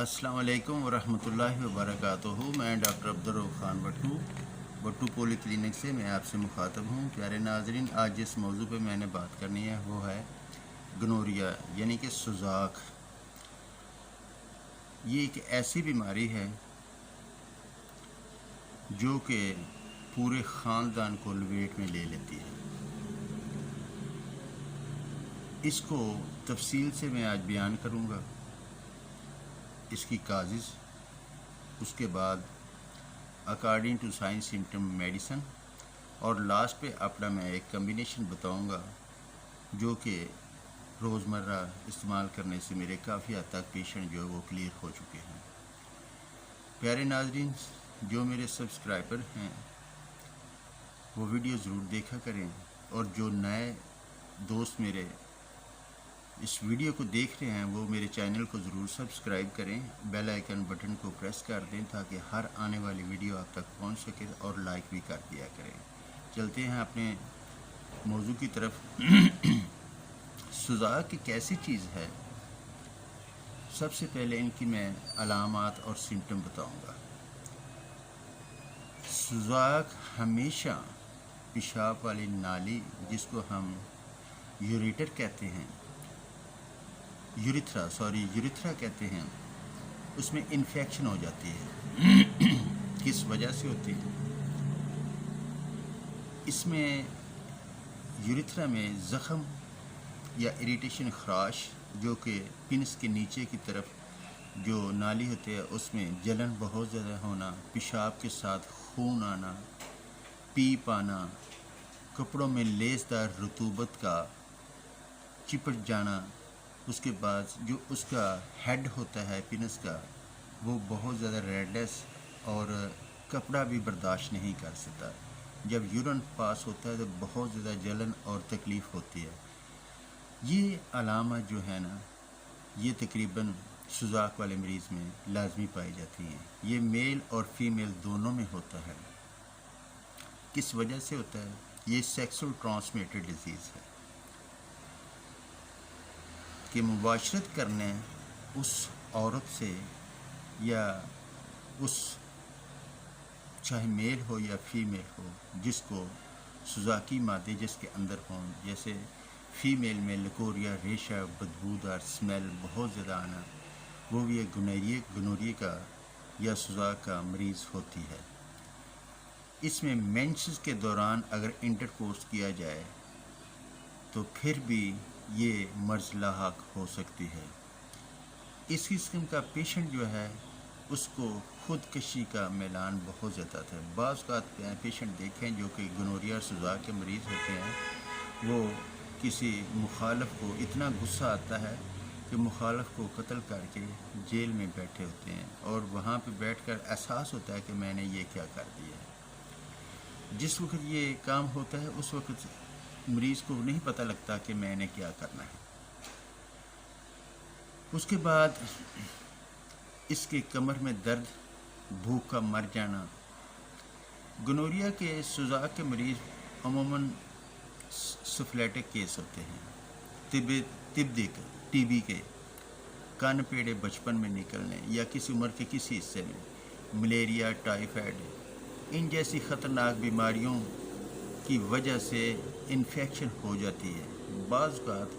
अस्सलाम वालेकुम वरहमतुल्लाहि वबरकातुहू। मैं डॉक्टर अब्दुर्रऊफ़ ख़ान बट्टू पोली क्लिनिक से मैं आपसे मुखातब हूँ। प्यारे नाज़रीन, आज जिस मौजू पे मैंने बात करनी है वो है गनोरिया यानी कि सुजाक। ये एक ऐसी बीमारी है जो कि पूरे ख़ानदान को लपेट में ले लेती है। इसको तफसील से मैं आज बयान करूँगा, इसकी काज़िज़, उसके बाद according to science symptom medicine, और लास्ट पे अपना मैं एक कम्बिनेशन बताऊंगा जो कि रोज़मर्रा इस्तेमाल करने से मेरे काफ़ी हद तक पेशेंट जो है वो क्लियर हो चुके हैं। प्यारे नाज़रीन, जो मेरे सब्सक्राइबर हैं वो वीडियो ज़रूर देखा करें, और जो नए दोस्त मेरे इस वीडियो को देख रहे हैं वो मेरे चैनल को ज़रूर सब्सक्राइब करें, बेल आइकन बटन को प्रेस कर दें ताकि हर आने वाली वीडियो आप तक पहुंच सके, और लाइक भी कर दिया करें। चलते हैं अपने मौजू की तरफ। सुजाक एक ऐसी चीज़ है, सबसे पहले इनकी मैं अलामात और सिम्टम बताऊंगा। सुजाक हमेशा पेशाब वाली नाली, जिसको हम यूरेटर कहते हैं, यूरिथ्रा कहते हैं, उसमें इन्फेक्शन हो जाती है। किस वजह से होती है? इसमें यूरिथ्रा में ज़ख़म या इरिटेशन, खराश, जो कि पिनस के नीचे की तरफ जो नाली होती है उसमें जलन बहुत ज़्यादा होना, पेशाब के साथ खून आना, पीप आना, कपड़ों में लेसदार रतूबत का चिपट जाना, उसके बाद जो उसका हेड होता है पिनस का वो बहुत ज़्यादा रेडनेस और कपड़ा भी बर्दाश्त नहीं कर सकता। जब यूरिन पास होता है तो बहुत ज़्यादा जलन और तकलीफ़ होती है। ये अलामत जो है ना, ये तकरीबन सुजाक वाले मरीज़ में लाजमी पाई जाती हैं। ये मेल और फीमेल दोनों में होता है। किस वजह से होता है? ये सेक्सुअल ट्रांसमिटेड डिजीज़ है कि मुबाशरत करने उस औरत से या उस, चाहे मेल हो या फीमेल हो, जिसको सुजाकी मादे जिसके अंदर हों, जैसे फ़ीमेल में लकोरिया, रेशा, बदबूदार स्मेल बहुत ज़्यादा आना, वो भी एक गनोरिया का या सुजाक का मरीज़ होती है। इसमें मेंसेस के दौरान अगर इंटरकोर्स किया जाए तो फिर भी ये मर्ज़ लाहक हो सकती है। इस किस्म का पेशेंट जो है उसको ख़ुदकशी का मैलान बहुत ज़्यादा था। बाज़ का पेशेंट देखें जो कि गनोरिया और सुजाक के मरीज़ होते हैं, वो किसी मुखालफ को इतना गुस्सा आता है कि मुखालफ को कत्ल करके जेल में बैठे होते हैं, और वहाँ पे बैठकर एहसास होता है कि मैंने ये क्या कर दिया है। जिस वक्त ये काम होता है उस वक्त मरीज़ को नहीं पता लगता कि मैंने क्या करना है। उसके बाद इसके कमर में दर्द, भूख का मर जाना। गनोरिया के सुजाक के मरीज़ अमूमन सिफिलिटिक केस होते हैं, टीबी के, कान पेड़े बचपन में निकलने या किसी उम्र के किसी हिस्से में, मलेरिया, टाइफाइड, इन जैसी ख़तरनाक बीमारियों की वजह से इन्फेक्शन हो जाती है। बाज़ बात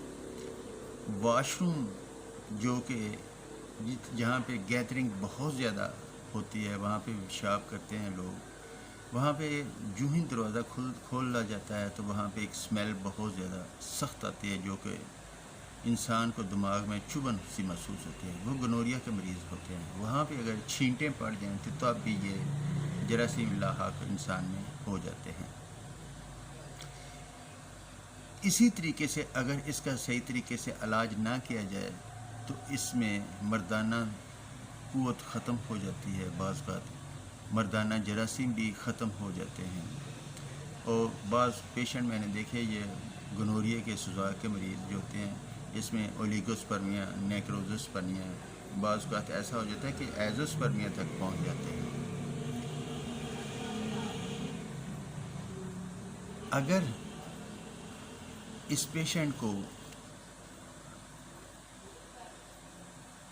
वाशरूम जो कि जहाँ पे गैदरिंग बहुत ज़्यादा होती है, वहाँ पे पेशाब करते हैं लोग, वहाँ पे जो ही दरवाज़ा खोला जाता है तो वहाँ पे एक स्मेल बहुत ज़्यादा सख्त आती है जो कि इंसान को दिमाग में चुभन सी महसूस होती है। वो गनोरिया के मरीज़ होते हैं। वहाँ पे अगर छींटें पड़ जाएँ तो तब भी ये जरासीम लाहक इंसान में हो जाते हैं। इसी तरीके से अगर इसका सही तरीके से इलाज ना किया जाए तो इसमें मर्दाना क़ुव्वत ख़त्म हो जाती है, बाज़ बात मर्दाना जरासीम भी ख़त्म हो जाते हैं। और बाज़ पेशेंट मैंने देखे, ये गनोरिया के सुजाक के मरीज़ जो होते हैं, इसमें ओलिगोस्पर्मिया, नेक्रोजोस्पर्मिया, बाज़ बात ऐसा हो जाता है कि एजोस्पर्मिया तक पहुँच जाते हैं। अगर इस पेशेंट को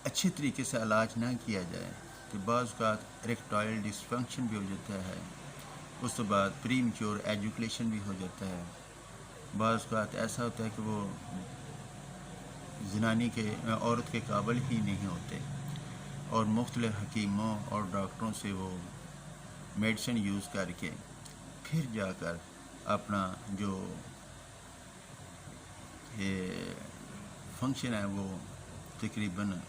अच्छे तरीके से इलाज ना किया जाए तो बाज़ औक़ात इरेक्टाइल डिसफंक्शन भी हो जाता है, उस तो बाद प्रीमेच्योर एजुकेशन भी हो जाता है। बाज़ औक़ात ऐसा होता है कि वो ज़नानी के औरत के काबिल ही नहीं होते और मुख्तलिफ़ हकीमों और डॉक्टरों से वो मेडिसिन यूज़ करके फिर जाकर अपना जो ये फंक्शन है वो तकरीबन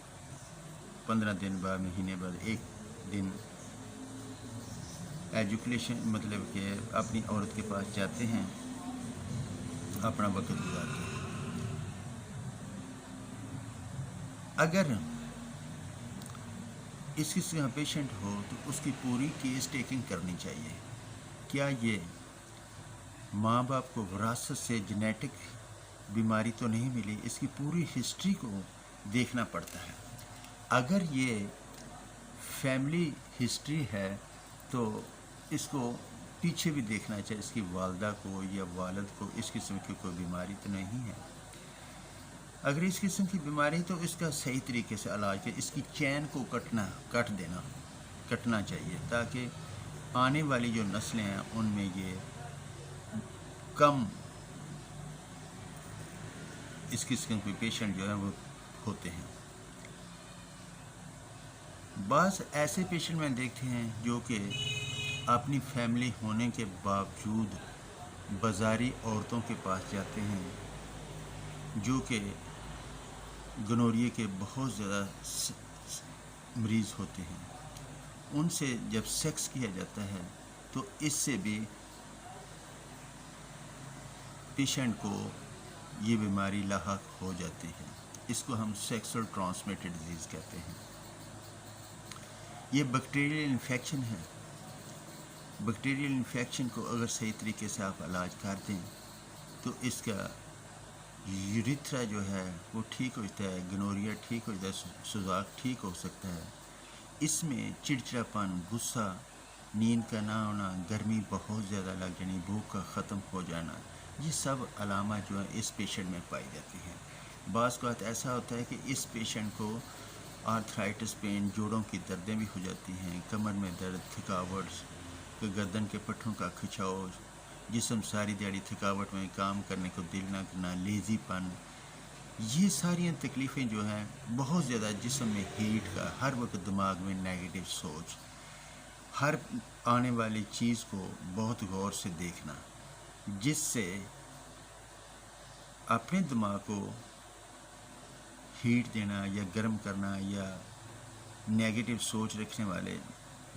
15 दिन बाद, महीने बाद एक दिन एजुकेशन मतलब कि अपनी औरत के पास जाते हैं, अपना वक्त गुजारते हैं। अगर इस किस्म का पेशेंट हो तो उसकी पूरी केस टेकिंग करनी चाहिए। क्या ये माँ बाप को विरासत से जेनेटिक बीमारी तो नहीं मिली, इसकी पूरी हिस्ट्री को देखना पड़ता है। अगर ये फैमिली हिस्ट्री है तो इसको पीछे भी देखना चाहिए, इसकी वालदा को या वालिद को इस किस्म की कोई बीमारी तो नहीं है। अगर इस किस्म की बीमारी तो इसका सही तरीके से इलाज है, इसकी चैन को कटना चाहिए ताकि आने वाली जो नस्लें हैं उनमें ये कम इस किस्म के पेशेंट जो है वो होते हैं। बाज़ ऐसे पेशेंट में देखते हैं जो कि अपनी फैमिली होने के बावजूद बाज़ारी औरतों के पास जाते हैं जो कि गनोरिया के बहुत ज़्यादा मरीज़ होते हैं। उनसे जब सेक्स किया जाता है तो इससे भी पेशेंट को ये बीमारी लाहक हो जाती है। इसको हम सेक्सुअल ट्रांसमिटेड डिजीज़ कहते हैं। ये बैक्टीरियल इन्फेक्शन है। बैक्टीरियल इन्फेक्शन को अगर सही तरीके से आप इलाज कर दें तो इसका यूरिथ्रा जो है वो ठीक होता है, गनोरिया ठीक हो जाता है, सुजाक ठीक हो सकता है। इसमें चिड़चिड़ापन, गुस्सा, नींद का ना होना, गर्मी बहुत ज़्यादा लग जानी, भूख का ख़त्म हो जाना, ये सब अलामत जो है इस पेशेंट में पाई जाती हैं। बाज़ औक़ात ऐसा होता है कि इस पेशेंट को आर्थराइटिस पेन, जोड़ों की दर्दें भी हो जाती हैं, कमर में दर्द, थकावट, गर्दन के पट्टों का खिंचाव, जिस्म सारी दिहाड़ी थकावट में काम करने को दिल ना करना, लेज़ीपन, ये सारी तकलीफ़ें जो हैं बहुत ज़्यादा जिस्म में हीट का, हर वक्त दिमाग में नेगेटिव सोच, हर आने वाली चीज़ को बहुत गौर से देखना, जिससे अपने दिमाग को हीट देना या गर्म करना या नेगेटिव सोच रखने वाले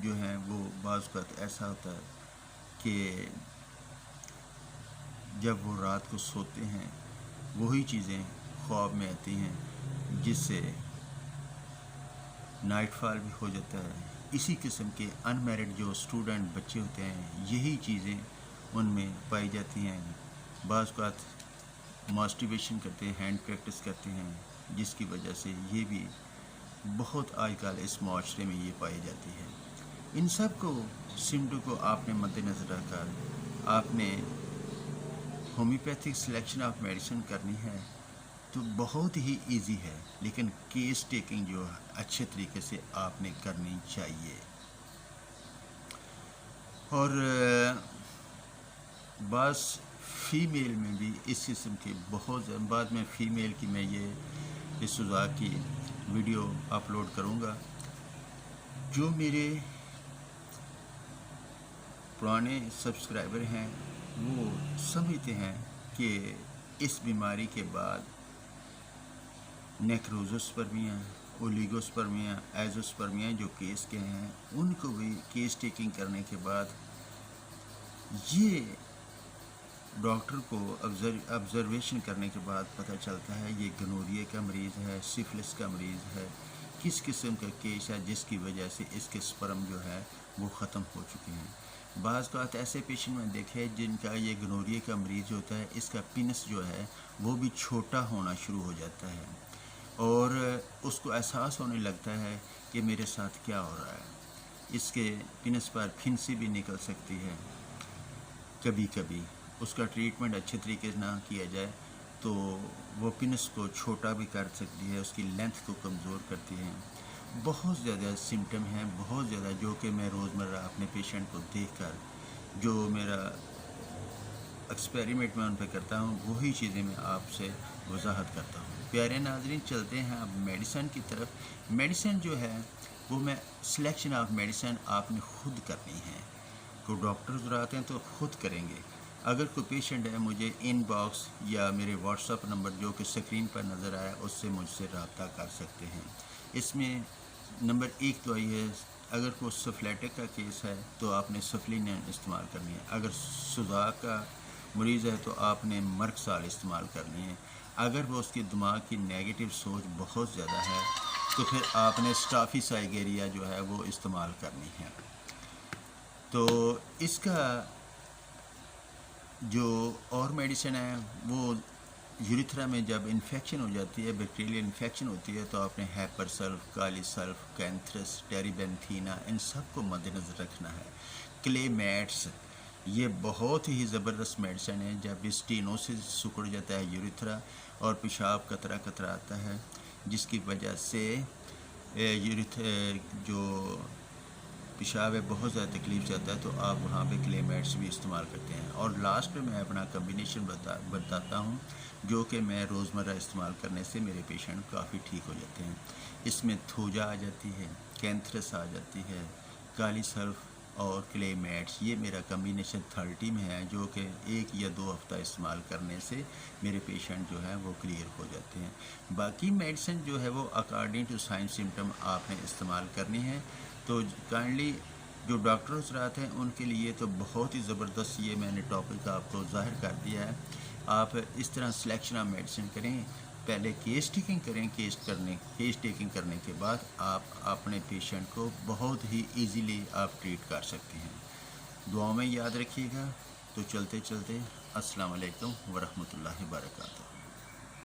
जो हैं वो बाज़ वक़्त ऐसा होता है कि जब वो रात को सोते हैं वही चीज़ें ख्वाब में आती हैं, जिससे नाइटफॉल भी हो जाता है। इसी किस्म के अनमैरिड जो स्टूडेंट बच्चे होते हैं यही चीज़ें उनमें पाई जाती हैं। बाज़ औक़ात मास्टरबेशन करते हैं, हैंड प्रैक्टिस करते हैं, जिसकी वजह से ये भी बहुत आजकल इस माशरे में ये पाई जाती है। इन सब को सिम्टम को आपने मद्देनज़र रखकर आपने होम्योपैथिक सिलेक्शन ऑफ मेडिसिन करनी है तो बहुत ही इजी है, लेकिन केस टेकिंग जो है अच्छे तरीके से आपने करनी चाहिए। और बस फीमेल में भी इस किस्म के बहुत बाद में फ़ीमेल की मैं ये इस सुजाक की वीडियो अपलोड करूँगा। जो मेरे पुराने सब्सक्राइबर हैं वो समझते हैं कि इस बीमारी के बाद नेक्रोजोस्पर्मिया, ओलिगोस्पर्मिया, एजोस्पर्मिया जो केस के हैं उनको भी केस टेकिंग करने के बाद ये डॉक्टर को ऑब्जर्वेशन करने के बाद पता चलता है ये गनोरिया का मरीज़ है, सिफिलिस का मरीज़ है, किस किस्म का केस है जिसकी वजह से इसके स्पर्म जो है वो ख़त्म हो चुके हैं। बाज़ औक़ात ऐसे पेशेंट में देखे जिनका ये गनोरिया का मरीज़ होता है, इसका पिनस जो है वो भी छोटा होना शुरू हो जाता है और उसको एहसास होने लगता है कि मेरे साथ क्या हो रहा है। इसके पिनस पर फिंसी भी निकल सकती है। कभी कभी उसका ट्रीटमेंट अच्छे तरीके से ना किया जाए تو وہ پنس کو چھوٹا بھی کر سکتی ہے، اس کی لینتھ کو کمزور کرتی ہے. بہت زیادہ سمٹم ہیں، بہت زیادہ، جو کہ میں روزمرہ اپنے پیشنٹ کو دیکھ کر جو میرا ایکسپیریمنٹ میں ان پہ کرتا ہوں وہی چیزیں میں آپ سے وضاحت کرتا ہوں. پیارے ناظرین، چلتے ہیں اب میڈیسن کی طرف. میڈیسن جو ہے وہ میں سلیکشن آف میڈیسن آپ نے خود کرنی ہے. کوئی ڈاکٹر جو آتے ہیں تو خود کریں گے. اگر کوئی پیشنٹ ہے مجھے ان باکس یا میرے واٹس اپ نمبر جو کہ اسکرین پر نظر آیا اس سے مجھ سے رابطہ کر سکتے ہیں. اس میں نمبر 1 تو آئی ہے، اگر کوئی سفلیٹک کا کیس ہے تو آپ نے سفلین استعمال کرنی ہے. اگر صداع کا مریض ہے تو آپ نے مرک سال استعمال کرنی ہے. اگر وہ اس کی دماغ کی نیگیٹو سوچ بہت زیادہ ہے تو پھر آپ نے اسٹافی سائگیریا جو ہے وہ استعمال کرنی ہے. تو اس کا جو اور میڈیسن ہے وہ یوریتھرا میں جب انفیکشن ہو جاتی ہے، بیکٹیریل انفیکشن ہوتی ہے، تو آپ نے ہیپر سلف، کالی سلف، کینتھرس، ٹیریبینتھینا ان سب کو مد نظر رکھنا ہے. کلے میٹس یہ بہت ہی زبردست میڈیسن ہے. جب اسٹینوسس سکڑ جاتا ہے یوریتھرا اور پیشاب قطرہ قطرہ آتا ہے جس کی وجہ سے جو پیشاب ہے بہت زیادہ تکلیف جاتا ہے، تو آپ وہاں پہ کلے میٹس بھی استعمال کرتے ہیں. اور لاسٹ میں اپنا کمبینیشن بتاتا ہوں جو کہ میں روزمرہ استعمال کرنے سے میرے پیشنٹ کافی ٹھیک ہو جاتے ہیں. اس میں تھوجا آ جاتی ہے، کینتھرس آ جاتی ہے، کالی سلف اور کلے میٹس. یہ میرا کمبینیشن 30 میں ہے جو کہ 1 یا 2 ہفتہ استعمال کرنے سے میرے پیشنٹ جو ہے وہ کلیئر ہو جاتے ہیں. باقی میڈیسن جو ہے وہ اکارڈنگ ٹو سائن سمٹم آپ نے استعمال کرنی ہے. تو کائنڈلی جو ڈاکٹر حضرات ہیں ان کے لیے تو بہت ہی زبردست یہ میں نے ٹاپک آپ کو ظاہر کر دیا ہے. آپ اس طرح سلیکشن آف میڈیسن کریں، پہلے کیس ٹیکنگ کرنے کے بعد آپ اپنے پیشنٹ کو بہت ہی ایزیلی آپ ٹریٹ کر سکتے ہیں. دعاؤں میں یاد رکھیے گا. تو چلتے چلتے السلام علیکم ورحمۃ اللہ وبرکاتہ.